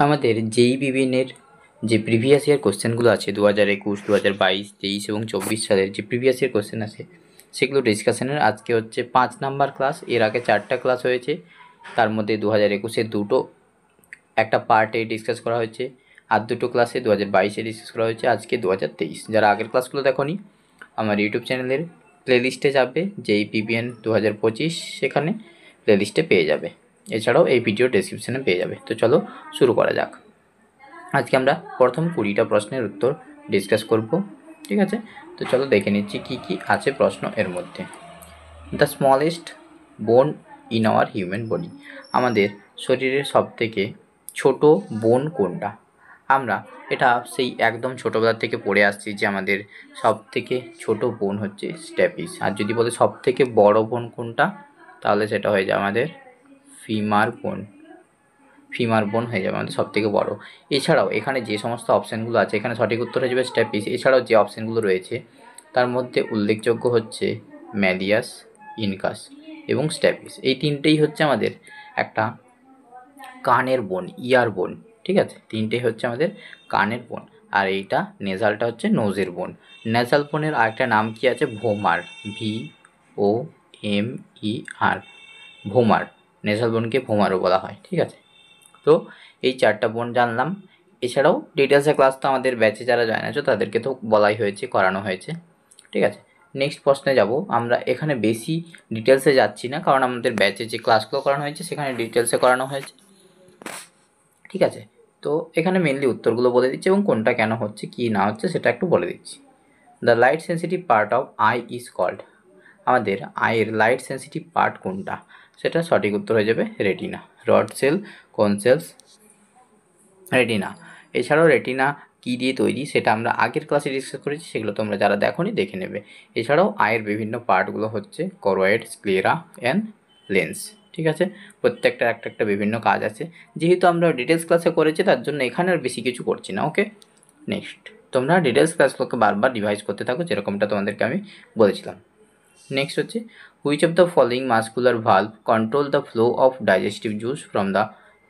আমাদের যেই বিবিএনের যে প্রিভিয়াস ইয়ার কোশ্চেনগুলো আছে 2021, 2022, 23 এবং 24 সালের যে প্রিভিয়াস ইয়ার কোশ্চেন আছে সেগুলো ডিসকাশনের আজকে হচ্ছে 5 নাম্বার ক্লাস। এর আগে 4টা ক্লাস হয়েছে, তার মধ্যে 2021-এর দুটো একটা পার্টে ডিসকাস করা হয়েছে, আর দুটো ক্লাসে 2022-এ ডিসকাস করা হয়েছে, আজকে 2023। যারা আগের ক্লাসগুলো দেখোনি আমার ইউটিউব চ্যানেলের প্লেলিস্টে যাবে, যেই পিবিএন 2025 সেখানে প্লেলিস্টে পেয়ে যাবে। এছাড়াও এই ভিডিও ডেসক্রিপশানে পেয়ে যাবে। তো চলো শুরু করা যাক। আজকে আমরা প্রথম 20টা প্রশ্নের উত্তর ডিসকাস করব, ঠিক আছে? তো চলো দেখে নিচ্ছি কী কী আছে প্রশ্ন এর মধ্যে। দ্য স্মলেস্ট বোন ইন আওয়ার হিউম্যান বডি, আমাদের শরীরের সবথেকে ছোট বোন কোনটা? আমরা এটা সেই একদম ছোটোবেলা থেকে পড়ে আসছি যে আমাদের সবথেকে ছোট বোন হচ্ছে স্ট্যাপিস। আর যদি বলে সবথেকে বড় বোন কোনটা, তাহলে সেটা হয়ে যায় আমাদের ফিমার বোন। ফিমার বোন হয়ে যাবে আমাদের সবথেকে বড়। এছাড়াও এখানে যে সমস্ত অপশানগুলো আছে, এখানে সঠিক উত্তর হয়ে যাবে স্ট্যাপিস। এছাড়াও যে অপশানগুলো রয়েছে তার মধ্যে উল্লেখযোগ্য হচ্ছে ম্যালিয়াস, ইনকাস এবং স্ট্যাপিস। এই তিনটেই হচ্ছে আমাদের একটা কানের বোন, ইয়ার বোন, ঠিক আছে? তিনটেই হচ্ছে আমাদের কানের বোন। আর এইটা নেজালটা হচ্ছে নোজের বোন। নেজাল বোনের আরেকটা নাম কি আছে? Vomer, VOMER, vomer. নেজাল বোনকে ভোমারও বলা হয়, ঠিক আছে? তো এই 4টা বোন জানলাম। এছাড়াও ডিটেলসে ক্লাস তো আমাদের ব্যাচে যারা জয়েন আছো তাদেরকে তো বলাই হয়েছে, করানো হয়েছে, ঠিক আছে? নেক্সট প্রশ্নে যাব। আমরা এখানে বেশি ডিটেলসে যাচ্ছি না, কারণ আমাদের ব্যাচে যে ক্লাসগুলো করানো হয়েছে সেখানে ডিটেলসে করানো হয়েছে, ঠিক আছে? তো এখানে মেনলি উত্তরগুলো বলে দিচ্ছি এবং কোনটা কেন হচ্ছে কী না হচ্ছে সেটা একটু বলে দিচ্ছি। The light sensitive part of eye is called, আমাদের আইয়ের লাইট সেন্সিটিভ পার্ট কোনটা? সেটা সঠিক উত্তর হয়ে যাবে রেটিনা। রড সেল, কোন সেলস, রেটিনা। এছাড়াও রেটিনা কী দিয়ে তৈরি সেটা আমরা আগের ক্লাসে ডিসকাস করেছি, সেগুলো তোমরা যারা দেখোনি দেখে নেবে। এছাড়াও আয়ের বিভিন্ন পার্টগুলো হচ্ছে করোয়েড, স্ক্লেরা অ্যান্ড লেন্স, ঠিক আছে? প্রত্যেকটার একটা একটা বিভিন্ন কাজ আছে। যেহেতু আমরা ডিটেলস ক্লাসে করেছি তার জন্য এখানে আর বেশি কিছু করছি না, ওকে? নেক্সট, তোমরা ডিটেলস ক্লাসগুলোকে বারবার রিভাইজ করতে থাকো, যেরকমটা তোমাদেরকে আমি বলেছিলাম। নেক্সট হচ্ছে which of the following muscular valve control the flow of digestive juice from the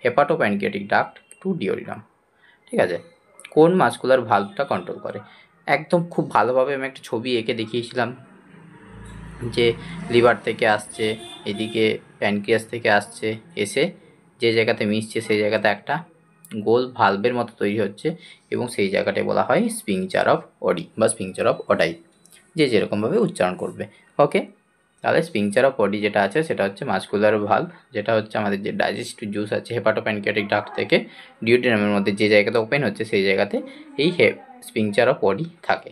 hepatopancreatic duct to duodenum, ঠিক আছে? কোন মাসকুলার ভালভটা কন্ট্রোল করে? একদম খুব ভালোভাবে আমি একটা ছবি এঁকে দেখিয়েছিলাম যে লিভার থেকে আসছে, এদিকে প্যানক্রিয়াস থেকে আসছে, এসে যে জায়গাতে মিশছে সেই জায়গাতে একটা গোল ভালভের মতো তৈরি হচ্ছে এবং সেই জায়গাটায় বলা হয় স্পিংচার অফ অডি বা স্পিংচার অফ অডাই, যে যেরকমভাবে উচ্চারণ করবে, ওকে? তাহলে স্পিংচার অফ অডি যেটা আছে সেটা হচ্ছে মাসকুলার ভালভ, যেটা হচ্ছে আমাদের যে ডাইজেস্টিভ জুস আছে হেপাটোপ্যানক্রিয়াটিক ডাক্ট থেকে ডিওডিনামের মধ্যে যে জায়গাতে ওপেন হচ্ছে সেই জায়গাতে এই স্পিংচার অফ অডি থাকে,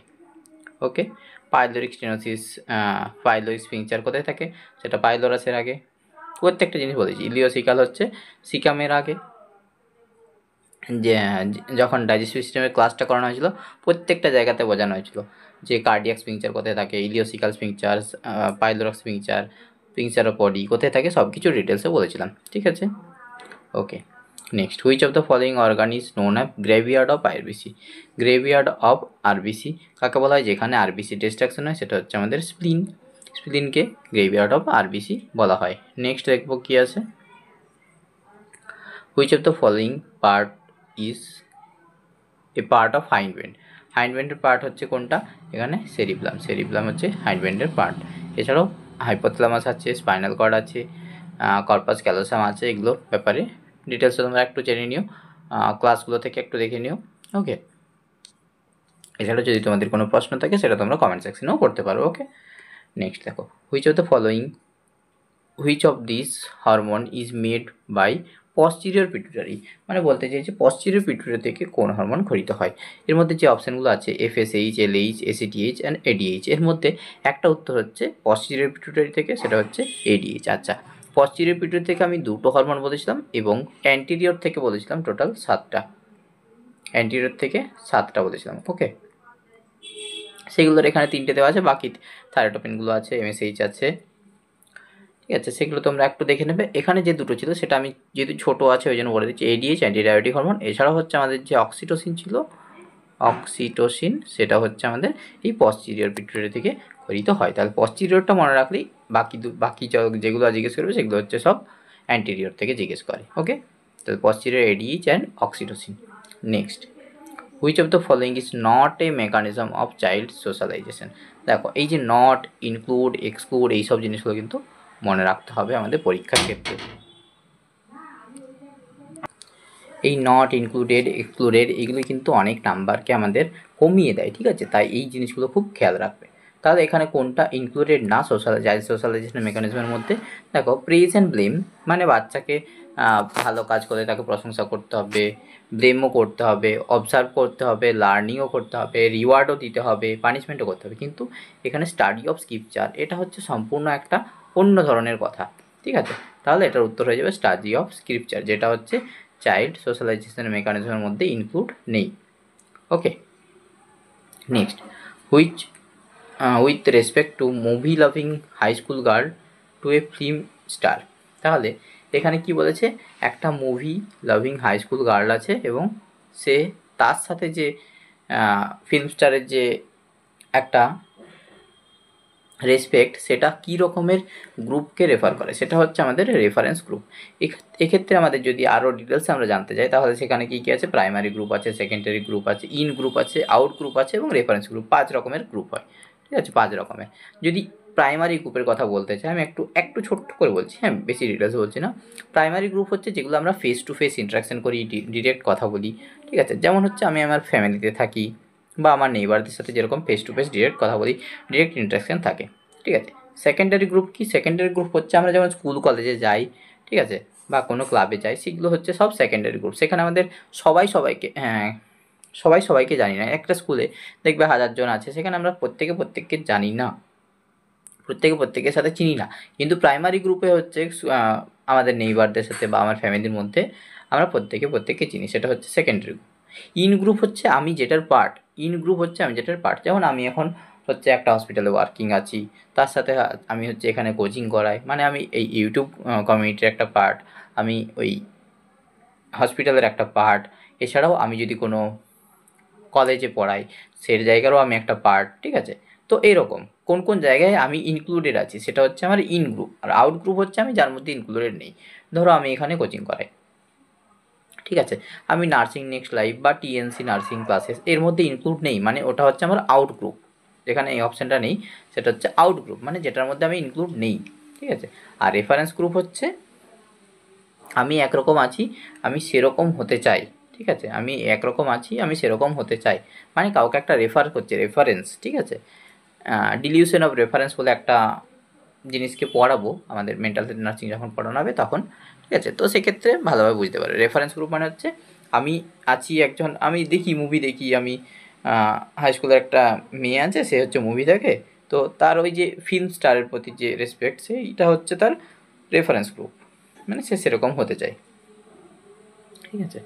ওকে? পাইলোরিক স্টেনোসিস, পাইলোরিক স্পিংচার কোথায় থাকে? সেটা পাইলোরাসের আগে। প্রত্যেকটা জিনিস বলেছি। ইলিওসিকাল হচ্ছে সিকামের আগে। যে যখন ডাইজেস্টিভ সিস্টেমের ক্লাসটা করানো হয়েছিল প্রত্যেকটা জায়গাতে বোঝানো হয়েছিল যে কার্ডিয়াক স্পিংচার কোথায় থাকে, ইলিওসিকাল স্পিংচার, পাইলোরিক স্পিংচার, স্পিংচার অফ বডি কোথায় থাকে, সব কিছু ডিটেলসে বলেছিলাম, ঠিক আছে? Okay. Next, which of the following organ is known as graveyard of RBC? Graveyard of RBC কাকে বলা হয়? যেখানে আরবিসি ডিস্ট্রাকশন হয় সেটা হচ্ছে আমাদের স্প্লিন। স্প্লিনকে গ্রেভিয়ার্ড অফ আরবিসি বলা হয়। নেক্সট দেখবো কী আছে। Which of the following part is a part of hindbrain? হাইন্ডব্যান্ডের পার্ট হচ্ছে কোনটা? এখানে সেরিব্লাম। সেরিব্লাম হচ্ছে হাইন্ডব্যান্ডের পার্ট। এছাড়াও হাইপোথ্যালামাস আছে, স্পাইনাল কর্ড আছে, কর্পাস ক্যালোসাম আছে। এগুলোর ব্যাপারে ডিটেলসে তোমরা একটু জেনে নিও, ক্লাসগুলো থেকে একটু দেখে নিও, ওকে? এছাড়াও যদি তোমাদের কোনো প্রশ্ন থাকে সেটা তোমরা কমেন্ট সেকশনেও করতে পারো, ওকে? নেক্সট দেখো, which of the following, which of this hormone is made by posterior pituitary? মানে বলতে চাইছে পস্টিরিয়র পিটুইটারি থেকে কোন হরমোন খরিত হয়? এর মধ্যে যে অপশানগুলো আছে FSH, LH, ACTH and ADH, এর মধ্যে একটা উত্তর হচ্ছে পস্টিরিয়র পিটুইটারি থেকে, সেটা হচ্ছে ADH। আচ্ছা, পস্টিরিয়র পিটুইটারি থেকে আমি দুটো হরমোন বলেছিলাম এবং অ্যান্টিরিয়র থেকে বলেছিলাম টোটাল 7টা। অ্যান্টিরিয়র থেকে 7টা বলেছিলাম, ওকে? সেগুলোর এখানে 3টে দেওয়া আছে, বাকি থাইরোটোপিনগুলো আছে, MSH আছে, ঠিক আছে? সেগুলো তোমরা একটু দেখে নেবে। এখানে যে দুটো ছিল সেটা আমি যেহেতু ছোটো আছে ওই জন্য বলে দিচ্ছি, ADH অ্যান্টি ডায়াবেটিক হরমোন। এছাড়াও হচ্ছে আমাদের যে অক্সিটোসিন ছিল, অক্সিটোসিন, সেটা হচ্ছে আমাদের এই পস্টিরিয়র পিটুইটারি থেকে খরিত হয়। তাহলে পস্টিরিয়রটা মনে রাখলেই বাকি যেগুলো জিজ্ঞেস করবে সেগুলো হচ্ছে সব অ্যান্টিরিয়র থেকে জিজ্ঞেস করে, ওকে? তো posterior ADH and oxytocin. Next, which of the following is not a mechanism of child socialization? দেখো এই যে নট, ইনক্লুড, এক্সক্লুড এইসব জিনিসগুলো কিন্তু মনে রাখতে হবে আমাদের পরীক্ষার ক্ষেত্রে। এই নট, ইনক্লুডেড, এক্সক্লুডেড এগুলো কিন্তু অনেক নাম্বারকে আমাদের কমিয়ে দেয়, ঠিক আছে? তাই এই জিনিসগুলো খুব খেয়াল রাখবে। তাহলে এখানে কোনটা ইনক্লুডেড না সোশ্যালাইজেশন মেকানিজমের মধ্যে? দেখো প্রেজ অ্যান্ড ব্লেম, মানে বাচ্চাকে ভালো কাজ করে তাকে প্রশংসা করতে হবে, ব্লেমও করতে হবে, অবজার্ভ করতে হবে, লার্নিংও করতে হবে, রিওয়ার্ডও দিতে হবে, পানিশমেন্টও করতে হবে। কিন্তু এখানে স্টাডি অফ স্ক্রিপচার এটা হচ্ছে সম্পূর্ণ একটা অন্য ধরনের কথা, ঠিক আছে? তাহলে এটার উত্তর হয়ে যাবে স্টাডি অফ স্ক্রিপচার, যেটা হচ্ছে চাইল্ড সোশ্যালাইজেশন মেকানিজমের মধ্যে ইনক্লুড নেই। Okay, next, which with respect to movie loving high school girl to a film star. তাহলে এখানে কি বলেছে, একটা movie loving high school girl আছে এবং সে তার সাথে যে ফিল্ম স্টারের যে একটা রেসপেক্ট, সেটা কী রকমের গ্রুপকে রেফার করে, সেটা হচ্ছে আমাদের রেফারেন্স গ্রুপ। এক্ষেত্রে আমাদের যদি আরও ডিটেলসে আমরা জানতে চাই তাহলে সেখানে কী কী আছে, প্রাইমারি গ্রুপ আছে, সেকেন্ডারি গ্রুপ আছে, ইন গ্রুপ আছে, আউট গ্রুপ আছে এবং রেফারেন্স গ্রুপ, 5 রকমের গ্রুপ হয়, ঠিক আছে? 5 রকমের। যদি প্রাইমারি গ্রুপের কথা বলতে চাই, আমি একটু ছোট্ট করে বলছি, হ্যাঁ, বেশি ডিটেলসে বলছি না। প্রাইমারি গ্রুপ হচ্ছে যেগুলো আমরা ফেস টু ফেস ইন্টারাকশান করি, ডিরেক্ট কথা বলি, ঠিক আছে? যেমন হচ্ছে আমি আমার ফ্যামিলিতে থাকি বা আমার নেইবারদের সাথে যেরকম ফেস টু ফেস ডিরেক্ট কথা বলি, ডিরেক্ট ইন্টারাকশান থাকে, ঠিক আছে? সেকেন্ডারি গ্রুপ কি? সেকেন্ডারি গ্রুপ হচ্ছে আমরা যেমন স্কুল কলেজে যাই, ঠিক আছে, বা কোনো ক্লাবে যাই, সেগুলো হচ্ছে সব সেকেন্ডারি গ্রুপ। সেখানে আমাদের সবাই সবাইকে জানি না। একটা স্কুলে দেখবে 1000 জন আছে, সেখানে আমরা প্রত্যেককে জানি না, প্রত্যেকের সাথে চিনি না। কিন্তু প্রাইমারি গ্রুপে হচ্ছে আমাদের নেইবারদের সাথে বা আমার ফ্যামিলির মধ্যে আমরা প্রত্যেককে চিনি, সেটা হচ্ছে সেকেন্ডারি গ্রুপ। ইন গ্রুপ হচ্ছে আমি যেটার পার্ট। যেমন আমি এখন হচ্ছে একটা হসপিটালে ওয়ার্কিং আছি, তার সাথে আমি হচ্ছে এখানে কোচিং করাই, মানে আমি এই ইউটিউব কমিউনিটির একটা পার্ট, আমি ওই হসপিটালের একটা পার্ট। এছাড়াও আমি যদি কোনো কলেজে পড়াই, সেই জায়গারও আমি একটা পার্ট, ঠিক আছে? তো এরকম কোন জায়গায় আমি ইনক্লুডেড আছি সেটা হচ্ছে আমার ইন গ্রুপ। আর আউট গ্রুপ হচ্ছে আমি যার মধ্যে ইনক্লুডেড নেই। ধরো আমি এখানে কোচিং করাই, ঠিক আছে, আমি নার্সিং নেক্সট লাইফ বা টিএনসি নার্সিং ক্লাসেস এর মধ্যে ইনক্লুড নেই, মানে ওটা হচ্ছে আমার আউট গ্রুপ। যেখানে এই অপশানটা নেই সেটা হচ্ছে আউট গ্রুপ, মানে যেটার মধ্যে আমি ইনক্লুড নেই, ঠিক আছে? আর রেফারেন্স গ্রুপ হচ্ছে আমি একরকম আছি, আমি সেরকম হতে চাই, ঠিক আছে? আমি একরকম আছি, আমি সেরকম হতে চাই, মানে কাউকে একটা রেফার করছে, রেফারেন্স, ঠিক আছে? ডিলিউশন অফ রেফারেন্স বলে একটা জিনিসকে পড়াবো আমাদের মেন্টাল হেলথ নার্সিং যখন পড়ানো হবে তখন, ঠিক আছে? তো সেক্ষেত্রে ভালোভাবে বুঝতে পারে রেফারেন্স গ্রুপ মানে হচ্ছে আমি আছি একজন, আমি মুভি দেখি, আমি হাই স্কুলের একটা মেয়ে আছে, সে হচ্ছে মুভি দেখে, তো তার ওই যে ফিল্ম স্টারের প্রতি যে রেসপেক্ট, সেইটা হচ্ছে তার রেফারেন্স গ্রুপ, মানে সে সেরকম হতে চায়, ঠিক আছে?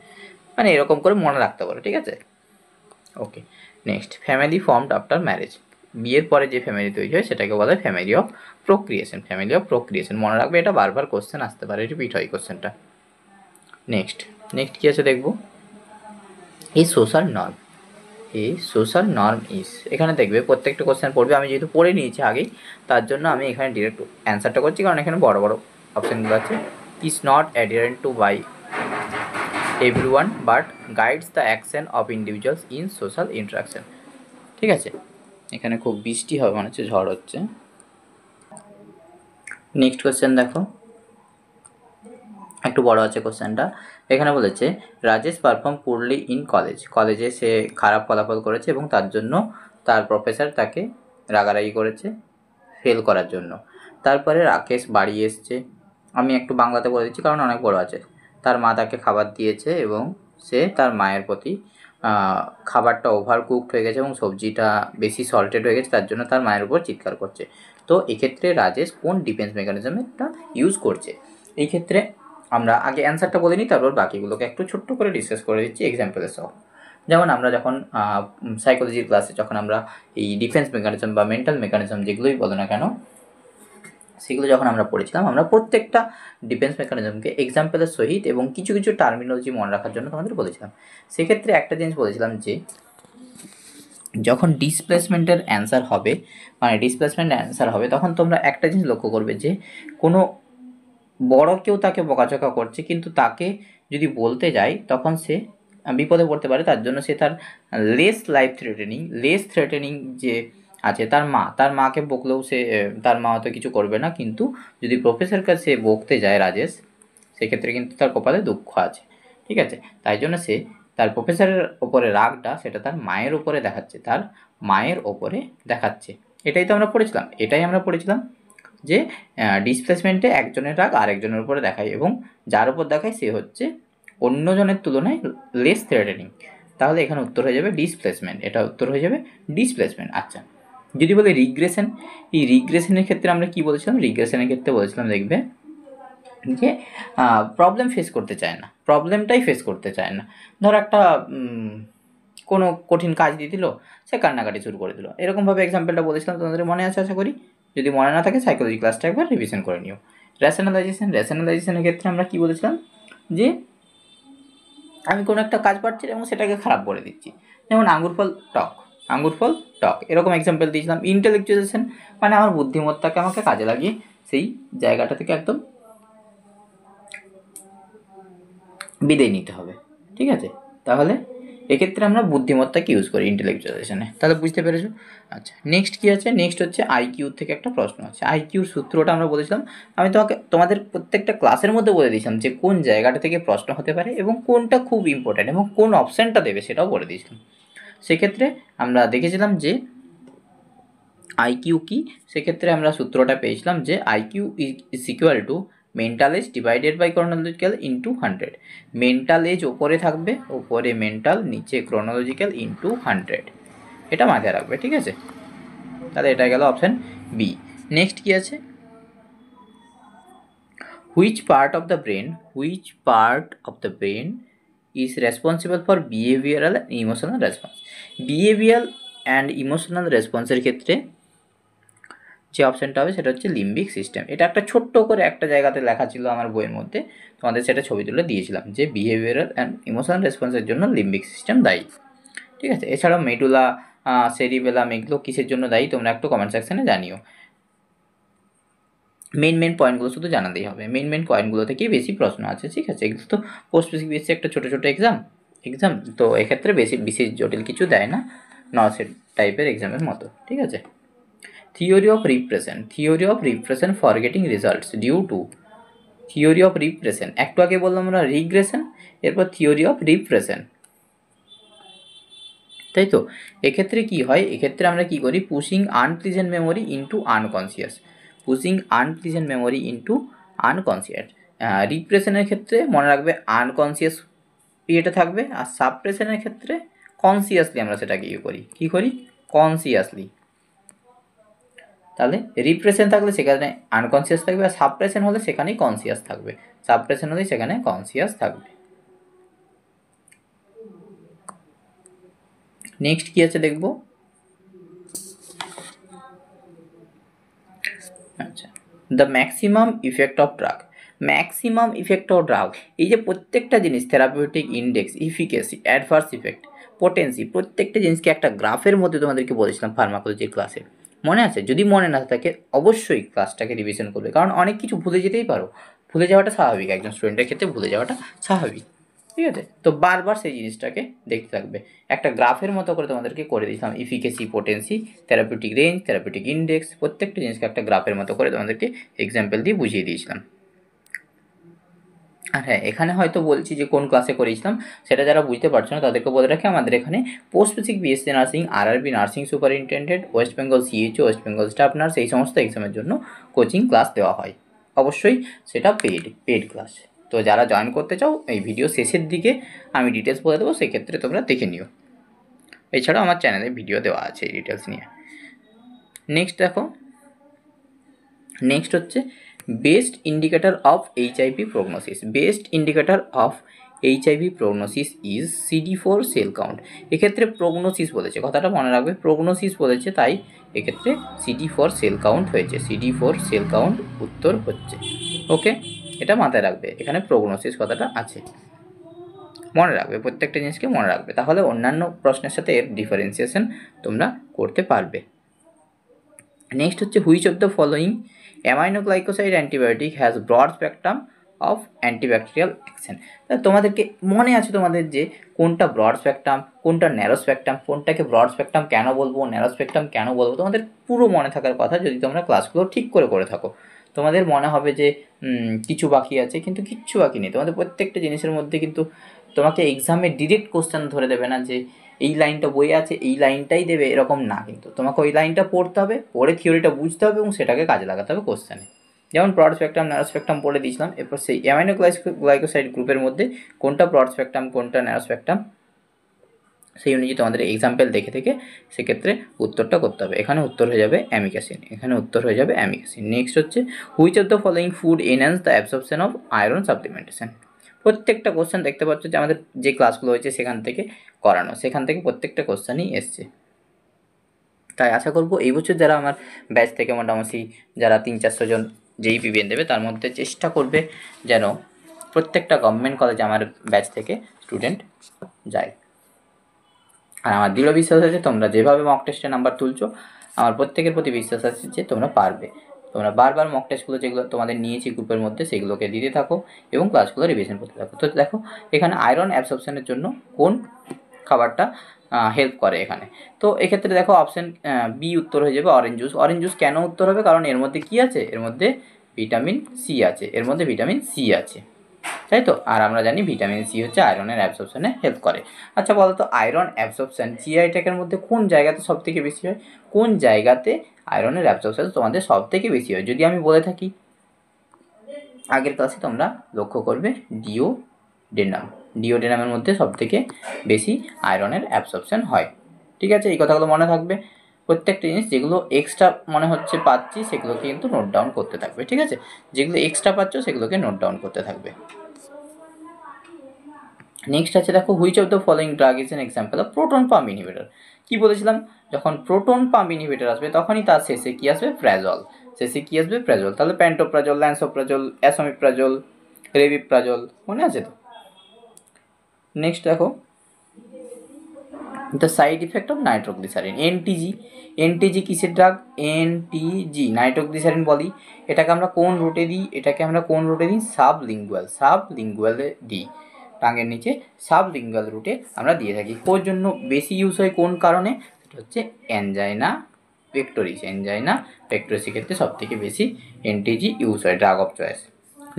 মানে এরকম করে মনে রাখতে পারো, ঠিক আছে? Okay, next, family formed after marriage. বিয়ের পরে যে ফ্যামিলি তৈরি হয় সেটাকে বলা হয় ফ্যামিলি অফ প্রোক্রিয়েশন। মনে রাখবে, এটা বারবার কোশ্চেন আসতে পারে, রিপিট হয় কোশ্চেনটা। নেক্সট কী আছে দেখবো, সোশ্যাল নর্ম ইজ। এখানে দেখবে প্রত্যেকটা কোশ্চেন পড়বে, আমি যেহেতু পড়ে নিয়েছি আগেই, তার জন্য আমি এখানে ডিরেক্ট অ্যান্সারটা করছি, কারণ এখানে বড় অপশানগুলো আছে। Is not adherent to by everyone but guides the action of individuals in social interaction, ঠিক আছে? এখানে খুব বৃষ্টি হবে, মনে হচ্ছে ঝড় হচ্ছে। নেক্সট কোশ্চেন দেখো, একটু বড় আছে কোশ্চেনটা। এখানে বলেছে রাজেশ পারফর্ম পুরলি ইন কলেজে সে খারাপ ফলাফল করেছে এবং তার জন্য তার প্রফেসর তাকে রাগারাগি করেছে ফেল করার জন্য। তারপরে রাকেশ বাড়ি এসছে, আমি একটু বাংলাতে বলে দিচ্ছি কারণ অনেক বড় আছে। তার মা তাকে খাবার দিয়েছে এবং সে তার মায়ের প্রতি খাবারটা ওভার কুকড হয়ে গেছে এবং সবজিটা বেশি সল্টেড হয়ে গেছে, তার জন্য তার মায়ের উপর চিৎকার করছে। তো এক্ষেত্রে রাজেশ কোন ডিফেন্স মেকানিজমটা ইউজ করছে? এই ক্ষেত্রে আমরা আগে অ্যান্সারটা বলে নিই, তারপর বাকিগুলোকে একটু ছোট্ট করে ডিসকাস করে দিচ্ছি এক্সাম্পলের সহ। যেমন আমরা যখন সাইকোলজির ক্লাসে যখন আমরা এই ডিফেন্স মেকানিজম বা মেন্টাল মেকানিজম যেগুলোই বলো না কেন, সেগুলো যখন আমরা পড়েছিলাম, আমরা প্রত্যেকটা ডিফেন্স মেকানিজমকে এক্সাম্পলের সহিত এবং কিছু টার্মিনোলজি মনে রাখার জন্য তোমাদের বলেছিলাম। সেক্ষেত্রে একটা জিনিস বলেছিলাম যে যখন ডিসপ্লেসমেন্টের অ্যান্সার হবে তখন তোমরা একটা জিনিস লক্ষ্য করবে যে কোনো বড় কেউ তাকে বকাঝকা করছে, কিন্তু তাকে যদি বলতে যায় তখন সে বিপদে পড়তে পারে, তার জন্য সে তার লেস থ্রেটেনিং যে আছে তার মাকে বকলেও সে তার মা হয়তো কিছু করবে না, কিন্তু যদি প্রফেসর কাছে বকতে যায় রাজেশ, সেক্ষেত্রে কিন্তু তার কপালে দুঃখ আছে, ঠিক আছে। তাই জন্য সে তার প্রফেসরের ওপরে রাগটা সেটা তার মায়ের ওপরে দেখাচ্ছে। এটাই আমরা পড়েছিলাম যে ডিসপ্লেসমেন্টে একজনের রাগ আরেকজনের উপরে দেখায়, এবং যার উপর দেখায় সে হচ্ছে অন্যজনের তুলনায় লেস থ্রেটেনিং। তাহলে এখানে উত্তর হয়ে যাবে ডিসপ্লেসমেন্ট, এটা উত্তর হয়ে যাবে ডিসপ্লেসমেন্ট। আচ্ছা, যদি বলে রিগ্রেশন, এই রিগ্রেশনের ক্ষেত্রে আমরা কি বলেছিলাম? রিগ্রেশনের ক্ষেত্রে বলেছিলাম দেখবে যে প্রবলেমটাই ফেস করতে চায় না। ধর একটা কোনো কঠিন কাজ দিয়ে দিল, সে কান্নাকাটি শুরু করে দিল, এরকমভাবে এক্সাম্পলটা বলেছিলাম, তোমাদের মনে আছে আশা করি। যদি মনে না থাকে সাইকোলজি ক্লাসটা একবার রিভিশন করে নিও। র্যাশনালাইজেশনের ক্ষেত্রে আমরা কি বলেছিলাম? যে আমি কোনো একটা কাজ পাচ্ছি এবং সেটাকে খারাপ বলে দিচ্ছি, যেমন আঙ্গুর ফল টক, এরকম এক্সাম্পল দিয়েছিলাম। ইন্টেলেকচুয়ালাইজেশন মানে আমার বুদ্ধিমত্তাকে আমাকে কাজে লাগিয়ে সেই জায়গাটা থেকে একদম বিদায় নিতে হবে, ঠিক আছে। তাহলে এক্ষেত্রে আমরা বুদ্ধিমত্তাকে ইউজ করি ইন্টেলেকচুয়ালাইজেশনে, তাহলে বুঝতে পেরেছো? আচ্ছা, নেক্সট কী আছে? নেক্সট হচ্ছে আইকিউ থেকে একটা প্রশ্ন আছে। আইকিউর সূত্রটা আমরা বলেছিলাম, আমি তোমাদের প্রত্যেকটা ক্লাসের মধ্যে বলে দিয়েছিলাম যে কোন জায়গাটা থেকে প্রশ্ন হতে পারে এবং কোনটা খুব ইম্পর্ট্যান্ট এবং কোন অপশানটা দেবে সেটাও বলে দিয়েছিলাম। সেক্ষেত্রে আমরা দেখেছিলাম যে আইকিউ কি, সেক্ষেত্রে আমরা সূত্রটা পেয়েছিলাম যে IQ is equal to mental age divided by chronological into 100। Mental age ওপরে থাকবে, ওপরে মেন্টাল, নিচে ক্রোনোলজিক্যাল ইন্টু 100, এটা মাথায় রাখবে, ঠিক আছে। তাহলে এটা গেল অপশান বি। নেক্সট কি আছে? Which part of the brain is responsible for behavioural and emotional response. Behavioural and emotional রেসপন্সের ক্ষেত্রে যে অপশানটা হবে সেটা হচ্ছে লিম্বিক সিস্টেম। এটা একটা ছোট্ট করে একটা জায়গাতে লেখা ছিল আমার বইয়ের মধ্যে, তোমাদের সেটা ছবি তুলে দিয়েছিলাম যে বিহেভিয়ারাল অ্যান্ড ইমোশনাল রেসপন্সের জন্য লিম্বিক সিস্টেম দায়ী, ঠিক আছে। এছাড়াও মেডুলা, সেরিবেলাম, এগুলো কিসের জন্য দায়ী তোমরা একটু কমেন্ট সেকশানে জানিও। মেন পয়েন্টগুলো শুধু জানাতেই হবে, মেন পয়েন্টগুলো থেকেই বেশি প্রশ্ন আছে, ঠিক আছে। এগুলো তো পোস্ট বেসিক একটা ছোটো এক্সাম, তো এক্ষেত্রে বিশেষ জটিল কিছু দেয় না, নর্সেট টাইপের এক্সামের মতো, ঠিক আছে। Theory of repression for getting results due to. Theory of repression, একটু আগে বললাম আমরা রিগ্রেশন, এরপর থিওরি অফ রিপ্রেশন, তাই তো। এক্ষেত্রে কি হয়? এক্ষেত্রে আমরা কি করি? Pushing unpleasant memory into unconscious. রিপ্রেশনের ক্ষেত্রে মনে রাখবে আনকনসিয়াস ইয়েটা থাকবে, আর সাবপ্রেশনের ক্ষেত্রে কনসিয়াসলি আমরা সেটাকে কী করি কনসিয়াসলি। তাহলে রিপ্রেশন থাকলে সেখানে আনকনসিয়াস থাকবে, আর সাবপ্রেশন হলে সেখানেই কনসিয়াস থাকবে। নেক্সট কি আছে দেখব। আচ্ছা, the maximum effect of drug. এই যে প্রত্যেকটা জিনিস, therapeutic index, efficacy, adverse effect, potency, প্রত্যেকটা জিনিসকে একটা গ্রাফের মধ্যে তোমাদেরকে বলেছিলাম ফার্মাকোলজির ক্লাসে, মনে আছে? যদি মনে না থাকে অবশ্যই ক্লাসটাকে রিভিশন করবে, কারণ অনেক কিছু ভুলে যেতেই পারো, ভুলে যাওয়াটা স্বাভাবিক, একজন স্টুডেন্টের ক্ষেত্রে ভুলে যাওয়াটা স্বাভাবিক, ঠিক আছে। তো বারবার সেই জিনিসটাকে দেখতে থাকবে, একটা গ্রাফের মতো করে তোমাদেরকে করে দিয়েছিলাম, efficacy, potency, therapeutic range, therapeutic index, প্রত্যেকটা জিনিসকে একটা গ্রাফের মতো করে তোমাদেরকে এক্সাম্পল দিয়ে বুঝিয়ে দিয়েছিলাম। আর হ্যাঁ, এখানে হয়তো বলছি যে কোন ক্লাসে করেছিলাম, সেটা যারা বুঝতে পারছো না তাদেরকে বলে রাখি, আমাদের এখানে post basic BSc nursing, RRB nursing superintendent, West Bengal CHO, West Bengal staff nurse, এই সমস্ত এক্সামের জন্য কোচিং ক্লাস দেওয়া হয়, অবশ্যই সেটা পেড ক্লাস। তো যারা জয়েন করতে চাও, এই ভিডিও শেষের দিকে আমি ডিটেলস বলে দেবো, সেক্ষেত্রে তোমরা দেখে নিও। এছাড়াও আমার চ্যানেলে ভিডিও দেওয়া আছে এই ডিটেলস নিয়ে। নেক্সট দেখো, নেক্সট হচ্ছে best indicator of HIV prognosis. Is CD4 sell count. এক্ষেত্রে প্রগনোসিস বলেছে, কথাটা মনে রাখবে, প্রগনোসিস বলেছে, তাই এক্ষেত্রে CD4 সেল কাউন্ট হয়েছে, CD4 সেল কাউন্ট উত্তর হচ্ছে। ওকে, এটা মাথায় রাখবে, এখানে প্রগনোসিস কথাটা আছে, মনে রাখবে, প্রত্যেকটা জিনিসকে মনে রাখবে, তাহলে অন্যান্য প্রশ্নের সাথে এর ডিফারেন্সিয়েশন তোমরা করতে পারবে। নেক্সট হচ্ছে which of the following aminoglycoside antibiotic has broad spectrum of antibacterial action. তোমাদেরকে মনে আছে তোমাদের যে কোনটা ব্রড স্পেকট্রাম, কোনটা ন্যারো স্পেকট্রাম, কোনটাকে ব্রড স্পেকট্রাম কেন বলবো, ন্যারো স্পেকট্রাম কেন বলবো, তোমাদের পুরো মনে থাকার কথা যদি তোমরা ক্লাসগুলো ঠিক করে থাকো। তোমাদের মনে হবে যে কিছু বাকি আছে, কিন্তু কিচ্ছু বাকি নেই। তোমাদের প্রত্যেকটা জিনিসের মধ্যে কিন্তু তোমাকে এক্সামে ডিরেক্ট কোশ্চেন ধরে দেবে না যে এই লাইনটা বই আছে এই লাইনটাই দেবে, এরকম না। কিন্তু তোমাকে ওই লাইনটা পড়তে হবে, পড়ে থিওরিটা বুঝতে হবে এবং সেটাকে কাজে লাগাতে হবে কোশ্চেনে। যেমন ব্রড স্পেকট্রাম ন্যারো স্পেকট্রাম পড়ে দিয়েছিলাম, এরপর সেই অ্যামাইনো গ্লাইকোসাইড গ্রুপের মধ্যে কোনটা ব্রড স্পেকট্রাম কোনটা ন্যারো স্পেকট্রাম সেই অনুযায়ী তোমাদের এক্সাম্পল দেখে থেকে সেক্ষেত্রে উত্তরটা করতে হবে। এখানে উত্তর হয়ে যাবে অ্যামিক অ্যাসিড, এখানে উত্তর হয়ে যাবে অ্যামিক অ্যাসিড। নেক্সট হচ্ছে which of the following food enhance the absorption of iron supplementation. প্রত্যেকটা কোশ্চেন দেখতে পাচ্ছ যে আমাদের যে ক্লাসগুলো হয়েছে সেখান থেকে করানো, সেখান থেকে প্রত্যেকটা কোশ্চেনই এসছে। তাই আশা করব এই বছর যারা আমার ব্যাচ থেকে মোটামুটি যারা 300-400 জন যেই পিবিএন দেবে তার মধ্যে চেষ্টা করবে যেন প্রত্যেকটা গভর্নমেন্ট কলেজে আমার ব্যাচ থেকে স্টুডেন্ট যায়। আর আমার দৃঢ় বিশ্বাস আছে তোমরা যেভাবে মক টেস্টে নাম্বার তুলছো আমার প্রত্যেকের প্রতি বিশ্বাস আছে যে তোমরা পারবে। তোমরা বারবার মক টেস্টগুলো যেগুলো তোমাদের নিয়েছি গ্রুপের মধ্যে সেগুলোকে দিতে থাকো এবং ক্লাসগুলো রিভিশন করতে থাকো। তো দেখো এখানে আয়রন অ্যাবসর্পশনের জন্য কোন খাবারটা হেল্প করে এখানে। তো এক্ষেত্রে দেখো অপশান বি উত্তর হয়ে যাবে অরেঞ্জ জুস। অরেঞ্জ জুস কেন উত্তর হবে? কারণ এর মধ্যে কী আছে? এর মধ্যে ভিটামিন সি আছে, এর মধ্যে ভিটামিন সি আছে, তাই তো। আর আমরা জানি ভিটামিন সি হচ্ছে আয়রনের অ্যাবসর্পশনে হেল্প করে। আচ্ছা বলো তো আয়রন অ্যাবসর্পশন জিআই ট্র্যাকের মধ্যে কোন জায়গাতে সব থেকে বেশি হয়? কোন জায়গাতে আয়রনের অ্যাবসর্পশন তোমাদের সব থেকে বেশি হয়? যদি আমি বলে থাকি আগের ক্লাসে তোমরা লক্ষ্য করবে ডিওডেনামের মধ্যে সব থেকে বেশি আয়রনের অ্যাবসর্পশন হয়। ঠিক আছে, এই কথাগুলো মনে থাকবে। প্রত্যেকটা জিনিস যেগুলো এক্সট্রা মনে হচ্ছে পাচ্ছি সেগুলোকে কিন্তু নোট ডাউন করতে থাকবে। ঠিক আছে, যেগুলো এক্সট্রা পাচ্ছ সেগুলোকে নোট ডাউন করতে থাকবে। নেক্সট আছে দেখো which of the following drug is an example of proton pump inhibitor. কী বলেছিলাম? যখন প্রোটন পাম্প ইনহিবিটর আসবে তখনই তার শেষে কী আসবে? প্রাজল। শেষে কী আসবে? প্রাজল। তাহলে প্যান্টোপ্রাজল, ল্যান্সোপ্রাজল, অ্যাসোমিপ্রাজল, রেবিপ্রাজল, মনে আছে তো? নেক্সট দেখো the side effect of nitroglycerin. NTG কিসের ড্রাগ? এনটিজি নাইট্রোগ্লিসারিন বলি। এটাকে আমরা কোন রুটে দিই? সাবলিঙ্গুয়ালে দিই, টাঙের নিচে সাবলিঙ্গুয়াল রুটে আমরা দিয়ে থাকি। কোর জন্য বেশি ইউজ হয়? কোন কারণে? সেটা হচ্ছে অ্যানজাইনা পেক্টোরিসের ক্ষেত্রে সব থেকে বেশি এনটিজি ইউজ হয়, ড্রাগ অফ চয়েস।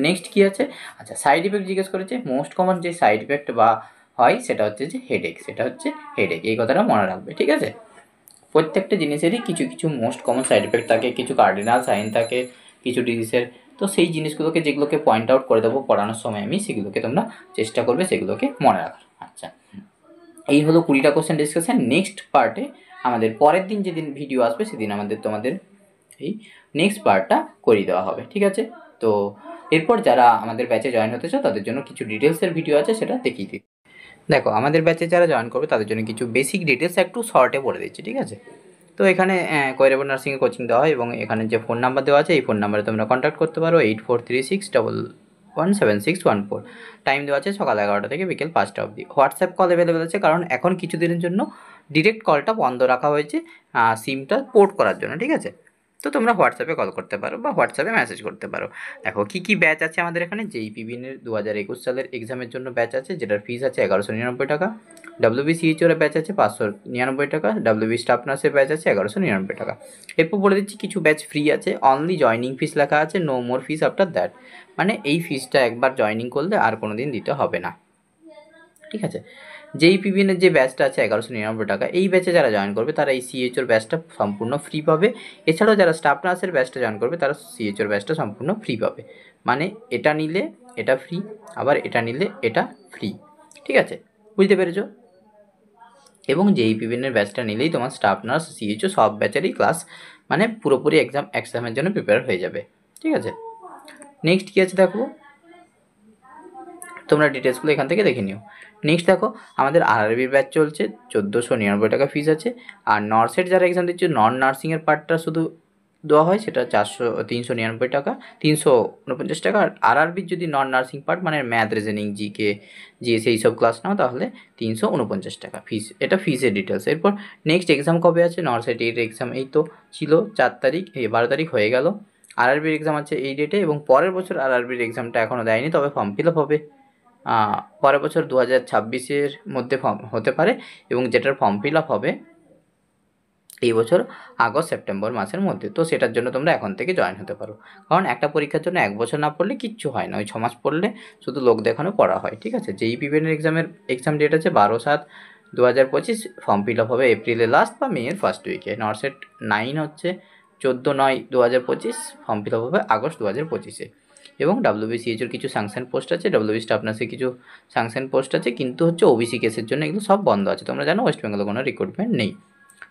নেক্সট কী আছে? আচ্ছা সাইড ইফেক্ট জিজ্ঞেস করেছে। মোস্ট কমন যে সাইড ইফেক্ট বা হয় সেটা হচ্ছে যে হেডেক, এই কথাটা মনে রাখবে। ঠিক আছে, প্রত্যেকটা জিনিসেরই কিছু কিছু মোস্ট কমন সাইড এফেক্ট থাকে, কিছু কার্ডিনাল সাইন থাকে কিছু ডিজিজের। তো সেই জিনিসগুলোকে যেগুলোকে পয়েন্ট আউট করে দেবো পড়ানোর সময় আমি, সেগুলোকে তোমরা চেষ্টা করবে সেগুলোকে মনে রাখার। আচ্ছা, এই হলো 20টা কোশ্চেন ডিসকাশন। নেক্সট পার্টে আমাদের পরের দিন যেদিন ভিডিও আসবে সেদিন তোমাদের এই নেক্সট পার্টটা করিয়ে দেওয়া হবে। ঠিক আছে, তো এরপর যারা আমাদের ব্যাচে জয়েন হতে চাও তাদের জন্য কিছু ডিটেলসের ভিডিও আছে, সেটা দেখিয়ে দিই। দেখো আমাদের ব্যাচে যারা জয়েন করবে তাদের জন্য কিছু বেসিক ডিটেলস একটু শর্টে বলে দিচ্ছি। ঠিক আছে, তো এখানে কৈরাবর নার্সিংয়ে কোচিং দেওয়া হয় এবং এখানে যে ফোন নাম্বার দেওয়া আছে এই ফোন নাম্বারে তোমরা কন্ট্যাক্ট করতে পারো 8436117614। টাইম দেওয়া আছে সকাল 11টা থেকে বিকেল 5টা অবধি। হোয়াটসঅ্যাপ কল অ্যাভেলেবেল আছে, কারণ এখন কিছুদিনের জন্য ডিরেক্ট কলটা বন্ধ রাখা হয়েছে সিমটা পোর্ট করার জন্য। ঠিক আছে, তো তোমরা হোয়াটসঅ্যাপে কল করতে পারো বা হোয়াটসঅ্যাপে মেসেজ করতে পারো। দেখো কী ব্যাচ আছে আমাদের এখানে। JEE-PBN-এর 2021 সালের এক্সামের জন্য ব্যাচ আছে, যেটার ফিস আছে 1199 টাকা। WBCHO-র ব্যাচ আছে 599 টাকা। WB স্টাফ নার্সের ব্যাচ আছে 1199 টাকা। এরপর বলে দিচ্ছি কিছু ব্যাচ ফ্রি আছে, অনলি জয়নিং ফিস লেখা আছে, no more fees after that. মানে এই ফিসটা একবার জয়নিং করলে আর কোনো দিন দিতে হবে না। ঠিক আছে, JEE-PBN-এর যে ব্যাচটা আছে 1199 টাকা, এই ব্যাচে যারা জয়েন করবে তারা এই CHOর ব্যাচটা সম্পূর্ণ ফ্রি পাবে। এছাড়াও যারা স্টাফ নার্সের ব্যাচটা জয়েন করবে তারা CHOর ব্যাচটা সম্পূর্ণ ফ্রি পাবে। মানে এটা নিলে এটা ফ্রি, আবার এটা নিলে এটা ফ্রি। ঠিক আছে, বুঝতে পেরেছো? এবং JEE-PBN-এর ব্যাচটা নিলেই তোমার স্টাফ নার্স CHO সব ব্যাচেরই ক্লাস মানে পুরোপুরি এক্সামের জন্য প্রিপেয়ার হয়ে যাবে। ঠিক আছে, নেক্সট কী আছে দেখো, তোমরা ডিটেলসগুলো এখান থেকে দেখে নিও। নেক্সট দেখো আমাদের RRB ব্যাচ চলছে, 1499 টাকা ফিস আছে। আর নার্সের যারা এক্সাম দিচ্ছে নন নার্সিংয়ের পার্টটা শুধু দেওয়া হয়, সেটা 399 টাকা, 349 টাকা। আর RRBর যদি নন নার্সিং পার্ট মানে ম্যাথ, রিজনিং, জিকে, জিএস এই সব ক্লাস নাও তাহলে 349 টাকা ফিস। এটা ফিসের ডিটেলস। এরপর নেক্সট এক্সাম কবে আছে? নর্সেট এর এক্সাম এই তো ছিল 4 তারিখ, 12 তারিখ হয়ে গেল। আরআরবির এক্সাম আছে এই ডেটে, এবং পরের বছর আরআরবির এক্সামটা এখনও দেয়নি, তবে ফর্ম ফিল আপ হবে পরের বছর 2026-এর মধ্যে ফর্ম হতে পারে, এবং যেটার ফর্ম ফিল আপ হবে এই বছর আগস্ট সেপ্টেম্বর মাসের মধ্যে। তো সেটার জন্য তোমরা এখন থেকে জয়েন হতে পারো, কারণ একটা পরীক্ষার জন্য 1 বছর না পড়লে কিচ্ছু হয় না, ওই 6 মাস পড়লে শুধু লোক দেখানো পড়া হয়, ঠিক আছে। JEE-PPN এক্সাম ডেট আছে 12/7/2025, ফর্ম ফিল আপ হবে এপ্রিলের লাস্ট বা মেয়ের ফার্স্ট উইকে। নরসেট 9 হচ্ছে 14/9/2025, ফর্ম ফিল আপ হবে আগস্ট 2025-এ। এবং WBCH-এর কিছু স্যাংশন পোস্ট আছে, WB স্টাফ নার্সের কিছু স্যাংশন পোস্ট আছে, কিন্তু হচ্ছে OBC কেসের জন্য এগুলো সব বন্ধ আছে। তোমরা জানো ওয়েস্ট বেঙ্গলে কোনো রিক্রুটমেন্ট নেই।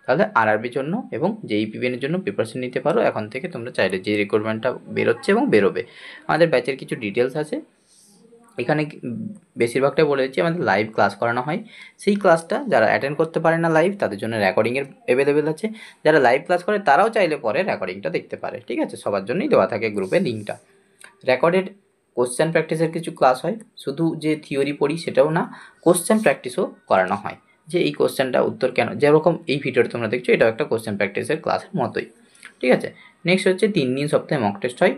তাহলে আরআরবির জন্য এবং JEE-PPN-এর জন্য প্রিপারেশন নিতে পারো এখন থেকে তোমরা চাইলে, যে রিক্রুটমেন্টটা বেরোচ্ছে এবং বেরোবে। আমাদের ব্যাচের কিছু ডিটেলস আছে এখানে, বেশিরভাগটাই বলে দিচ্ছি। আমাদের লাইভ ক্লাস করানো হয়, সেই ক্লাসটা যারা অ্যাটেন্ড করতে পারে না লাইভ, তাদের জন্য রেকর্ডিংয়ের অ্যাভেলেবেল আছে। যারা লাইভ ক্লাস করে তারাও চাইলে পরে রেকর্ডিংটা দেখতে পারে, ঠিক আছে। সবার জন্যই দেওয়া থাকে গ্রুপে লিঙ্কটা। রেকর্ডেড কোশ্চেন প্র্যাকটিসের কিছু ক্লাস হয়, শুধু যে থিওরি পড়ি সেটাও না, কোশ্চেন প্র্যাকটিসও করানো হয়, যে এই কোশ্চেনটা উত্তর কেন, যেরকম এই ভিডিওটা তোমরা দেখছো এটাও একটা কোশ্চেন প্র্যাকটিসের ক্লাসের মতোই, ঠিক আছে। নেক্সট হচ্ছে 3 দিন সপ্তাহে মক টেস্ট হয়,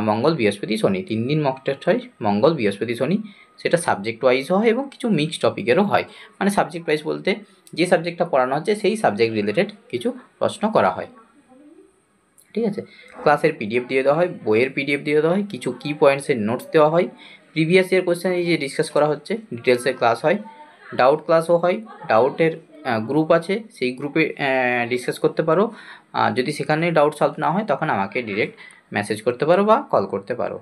মঙ্গল বৃহস্পতি শনি, 3 দিন মক টেস্ট হয়, মঙ্গল বৃহস্পতি শনি। সেটা সাবজেক্ট ওয়াইজও হয় এবং কিছু মিক্সড টপিকেরও হয়। মানে সাবজেক্ট ওয়াইজ বলতে যে সাবজেক্টটা পড়ানো হচ্ছে সেই সাবজেক্ট রিলেটেড কিছু প্রশ্ন করা হয়, ঠিক আছে। ক্লাসের PDF দিয়ে দেওয়া হয়, বইয়ের PDF দিয়ে দেওয়া হয়, কিছু কি পয়েন্টসের নোটস দেওয়া হয়, প্রিভিয়াস ইয়ার কোশ্চেন এই যে ডিসকাস করা হচ্ছে ডিটেলসের ক্লাস হয়, ডাউট ক্লাসও হয়, ডাউটের গ্রুপ আছে, সেই গ্রুপে ডিসকাস করতে পারো। যদি সেখানে ডাউট সলভ না হয় তখন আমাকে ডিরেক্ট মেসেজ করতে পারো বা কল করতে পারো,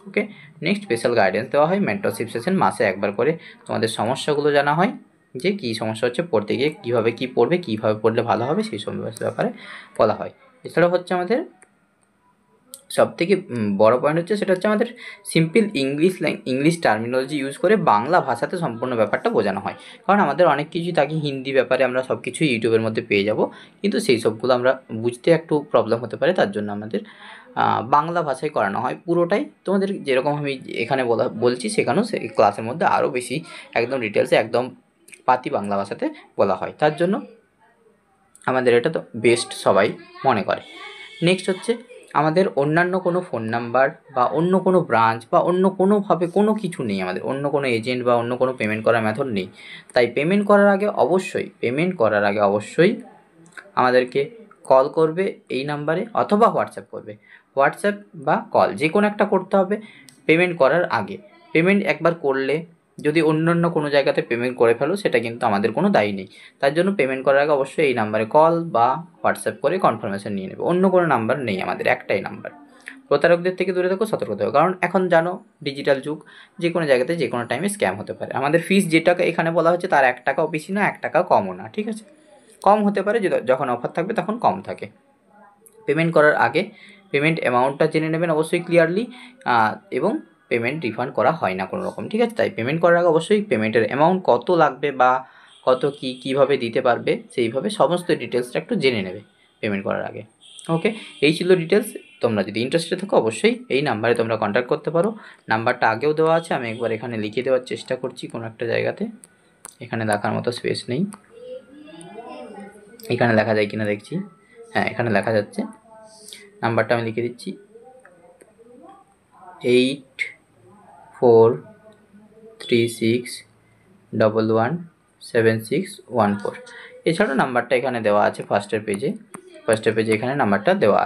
ওকে। নেক্সট স্পেশাল গাইডেন্স দেওয়া হয়, মেন্টরশিপ সেশন মাসে একবার করে, তোমাদের সমস্যাগুলো জানা হয়, যে কী সমস্যা হচ্ছে পড়তে গিয়ে, কীভাবে কী পড়বে, কীভাবে পড়লে ভালো হবে, সেই সমস্ত ব্যাপারে বলা হয়। এছাড়াও হচ্ছে আমাদের সবথেকে বড় পয়েন্ট হচ্ছে, সেটা হচ্ছে আমাদের সিম্পল ইংলিশ টার্মিনোলজি ইউজ করে বাংলা ভাষাতে সম্পূর্ণ ব্যাপারটা বোঝানো হয়। কারণ আমাদের অনেক কিছুই থাকে হিন্দি ব্যাপারে, আমরা সব কিছুই ইউটিউবের মধ্যে পেয়ে যাব, কিন্তু সেই সবগুলো আমরা বুঝতে একটু প্রবলেম হতে পারে, তার জন্য আমাদের বাংলা ভাষায় করানো হয় পুরোটাই। তোমাদের যেরকম আমি এখানে বলছি, সেখানেও সেই ক্লাসের মধ্যে আরও বেশি একদম ডিটেলসে একদম পাতি বাংলা ভাষাতে বলা হয়, তার জন্য আমাদের এটা তো বেস্ট সবাই মনে করে। নেক্সট হচ্ছে আমাদের অন্যান্য কোনো ফোন নাম্বার বা অন্য কোনো ব্রাঞ্চ বা অন্য কোনোভাবে কোনো কিছু নেই, আমাদের অন্য কোনো এজেন্ট বা অন্য কোনো পেমেন্ট করার মেথড নেই। তাই পেমেন্ট করার আগে অবশ্যই আমাদেরকে কল করবে এই নাম্বারে, অথবা হোয়াটসঅ্যাপ করবে। হোয়াটসঅ্যাপ বা কল যে কোনো একটা করতে হবে পেমেন্ট করার আগে। পেমেন্ট একবার করলে যদি অন্যান্য কোনো জায়গাতে পেমেন্ট করে ফেলো, সেটা কিন্তু আমাদের কোনো দায়ী নেই। তার জন্য পেমেন্ট করার আগে অবশ্যই এই নাম্বারে কল বা হোয়াটসঅ্যাপ করে কনফার্মেশন নিয়ে নেবে। অন্য কোনো নাম্বার নেই, আমাদের একটাই নাম্বার। প্রতারকদের থেকে দূরে থাকো, সতর্ক থাকো, কারণ এখন জানো ডিজিটাল যুগ, যে কোনো জায়গাতে যে কোনো টাইমে স্ক্যাম হতে পারে। আমাদের ফিস যে টাকা এখানে বলা হচ্ছে তার 1 টাকাও বেশি না, 1 টাকাও কমও না, ঠিক আছে। কম হতে পারে, যখন অফার থাকবে তখন কম থাকে। পেমেন্ট করার আগে পেমেন্ট অ্যামাউন্টটা জেনে নেবেন অবশ্যই ক্লিয়ারলি, এবং পেমেন্ট রিফান্ড করা হয় না কোনো রকম, ঠিক আছে। তাই পেমেন্ট করার আগে অবশ্যই পেমেন্টের অ্যামাউন্ট কত লাগবে বা কত কীভাবে দিতে পারবে, সেইভাবে সমস্ত ডিটেলসটা একটু জেনে নেবে পেমেন্ট করার আগে, ওকে। এই ছিল ডিটেলস। তোমরা যদি ইন্টারেস্টেড থাকো অবশ্যই এই নাম্বারে তোমরা কন্ট্যাক্ট করতে পারো। নাম্বারটা আগেও দেওয়া আছে, আমি একবার এখানে লিখে দেওয়ার চেষ্টা করছি কোনো একটা জায়গাতে, এখানে দেখার মতো স্পেস নেই, এখানে লেখা যায় কিনা দেখছি, হ্যাঁ এখানে লেখা যাচ্ছে। নাম্বারটা আমি লিখে দিচ্ছি 8436117614। এছাড়াও নাম্বারটা এখানে দেওয়া আছে ফার্স্টের পেজে এখানে নাম্বারটা দেওয়া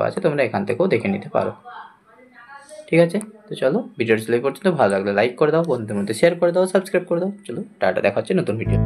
আছে, তোমরা এখান থেকেও দেখে নিতে পারো, ঠিক আছে। তো চলো ভিডিওটা এই পর্যন্ত, ভালো লাগলে লাইক করে দাও, বন্ধুদের মধ্যে শেয়ার করে দাও, সাবস্ক্রাইব করে দাও। চলো টাটা, দেখা হচ্ছে নতুন ভিডিও।